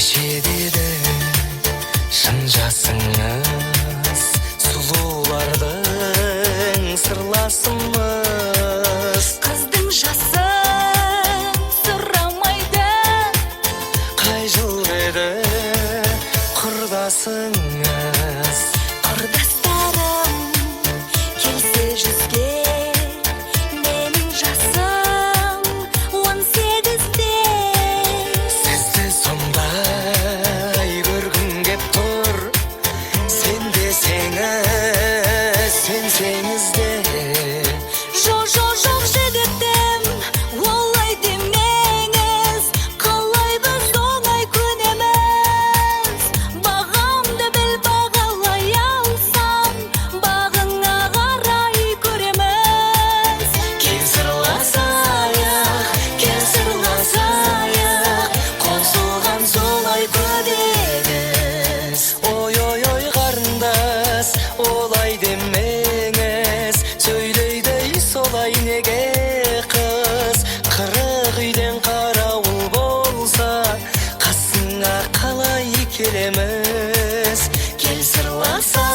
кешедегі шын жасыңыз, сұлулардың сырласымыз. Қыздың жасын сұрамайды, Қай жыл еді құрдасыңыз? құрдастарым келсе жүзге, менің жасым 18-де. Сізді сондай көргім кеп тұр, сен десеңіз, сенсеңіз де. Жоқ жігітім, олай демеңіз, қалай біз оңай көнеміз. Бағамды біл, бағалай алсам, бағыңа қарай көреміз. Кел сырласайық, қосылған солай көдегіз. Ой қарындас, олай демеңіз, сөйлейді солай неге қыз? Қырық үйден қарауыл болса, қасыңа қалай келеміз? Кел сырласайық.